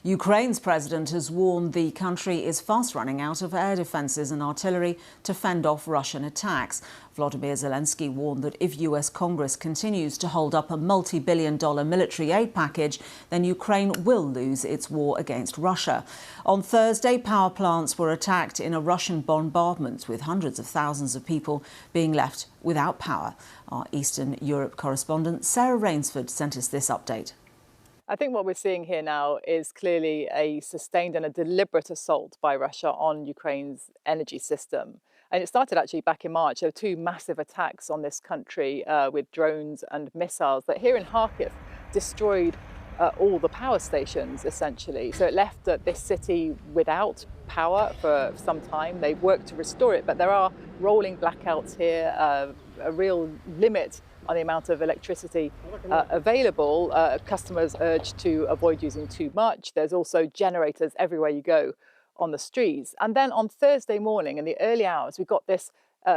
Ukraine's president has warned the country is fast running out of air defences and artillery to fend off Russian attacks. Volodymyr Zelensky warned that if US Congress continues to hold up a multi-billion-dollar military aid package, then Ukraine will lose its war against Russia. On Thursday, power plants were attacked in a Russian bombardment, with hundreds of thousands of people being left without power. Our Eastern Europe correspondent Sarah Rainsford sent us this update. I think what we're seeing here now is clearly a sustained and a deliberate assault by Russia on Ukraine's energy system. And it started actually back in March. There were two massive attacks on this country with drones and missiles that here in Kharkiv destroyed all the power stations, essentially. So it left this city without power for some time. They've worked to restore it, but there are rolling blackouts here, a real limit on the amount of electricity available. Customers urged to avoid using too much. There's also generators everywhere you go on the streets. And then on Thursday morning, in the early hours, we got this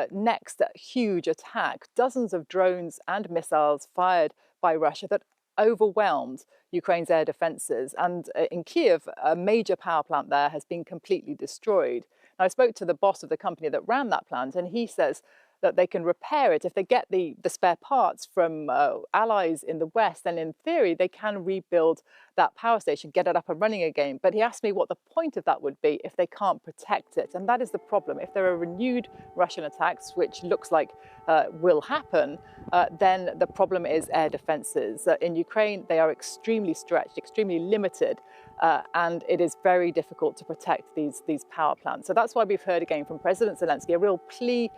next huge attack. Dozens of drones and missiles fired by Russia that overwhelmed Ukraine's air defences. And in Kiev, a major power plant there has been completely destroyed. Now, I spoke to the boss of the company that ran that plant, and he says that they can repair it if they get the spare parts from allies in the West. Then in theory, they can rebuild that power station, get it up and running again. But he asked me what the point of that would be if they can't protect it. And that is the problem. If there are renewed Russian attacks, which looks like will happen, then the problem is air defences. In Ukraine, they are extremely stretched, extremely limited. And it is very difficult to protect these power plants. So that's why we've heard again from President Zelensky a real plea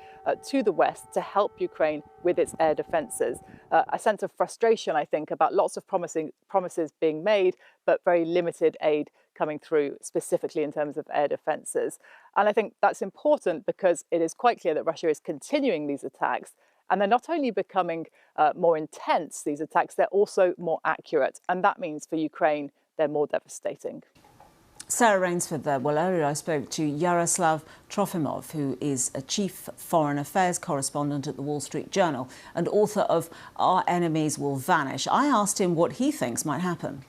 to the West to help Ukraine with its air defences. A sense of frustration, I think, about lots of promises being made, but very limited aid coming through, specifically in terms of air defences. And I think that's important because it is quite clear that Russia is continuing these attacks. And they're not only becoming more intense, these attacks, they're also more accurate. And that means for Ukraine, they're more devastating. Sarah Rainsford there. Well, earlier I spoke to Yaroslav Trofimov, who is a chief foreign affairs correspondent at the Wall Street Journal and author of Our Enemies Will Vanish. I asked him what he thinks might happen.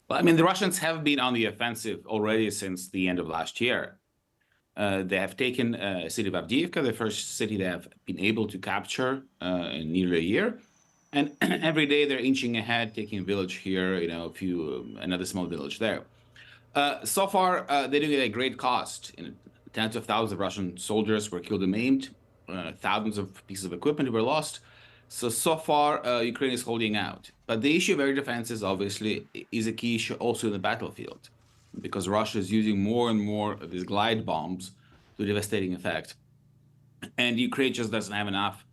Well, I mean, the Russians have been on the offensive already since the end of last year. They have taken the city of Avdiivka, the first city they have been able to capture in nearly a year. And every day they're inching ahead, taking a village here, another small village there. So far, they did it at great cost. Tens of thousands of Russian soldiers were killed and maimed. Thousands of pieces of equipment were lost. So far, Ukraine is holding out. But the issue of air defenses, obviously, is a key issue also in the battlefield, because Russia is using more and more of these glide bombs to devastating effect. And Ukraine just doesn't have enough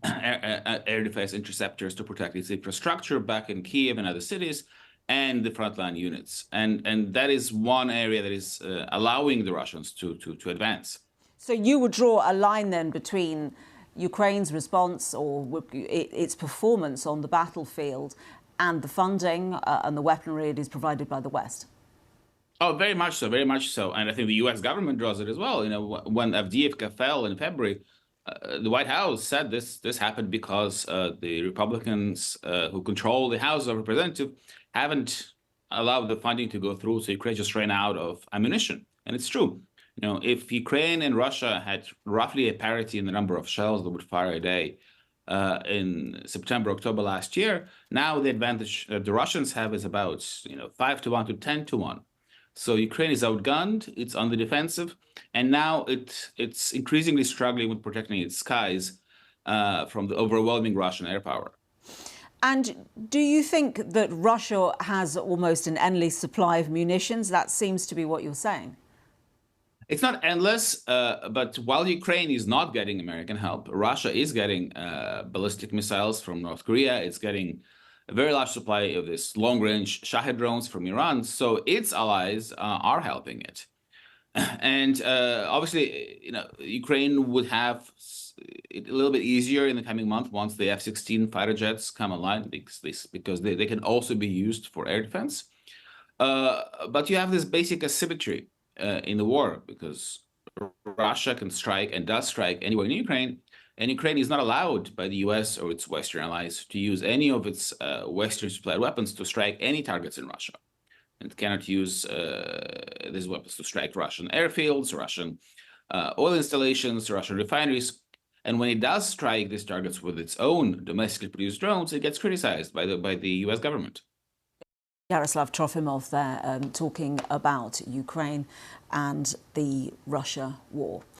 air defense interceptors to protect its infrastructure back in Kiev and other cities and the frontline units. And that is one area that is allowing the Russians to advance. So you would draw a line then between Ukraine's response or its performance on the battlefield and the funding and the weaponry it is provided by the West? Oh, very much so, very much so. And I think the U.S. government draws it as well. When Avdiivka fell in February, the White House said this happened because the Republicans who control the House of Representatives haven't allowed the funding to go through, so Ukraine just ran out of ammunition. And it's true. If Ukraine and Russia had roughly a parity in the number of shells they would fire a day in September, October last year, now the advantage that the Russians have is about 5-1 to 10-1. So Ukraine is outgunned, it's on the defensive, and now it's increasingly struggling with protecting its skies from the overwhelming Russian air power. And do you think that Russia has almost an endless supply of munitions? That seems to be what you're saying. It's not endless, but while Ukraine is not getting American help, Russia is getting ballistic missiles from North Korea. It's getting a very large supply of this long-range Shahed drones from Iran. So its allies are helping it. And obviously, Ukraine would have it a little bit easier in the coming month once the F-16 fighter jets come online, because they can also be used for air defense. But you have this basic asymmetry in the war, because Russia can strike and does strike anywhere in Ukraine, and Ukraine is not allowed by the US or its Western allies to use any of its Western supplied weapons to strike any targets in Russia. It cannot use these weapons to strike Russian airfields, Russian oil installations, Russian refineries. And when it does strike these targets with its own domestically produced drones, it gets criticized by the US government. Yaroslav Trofimov there talking about Ukraine and the Russia war.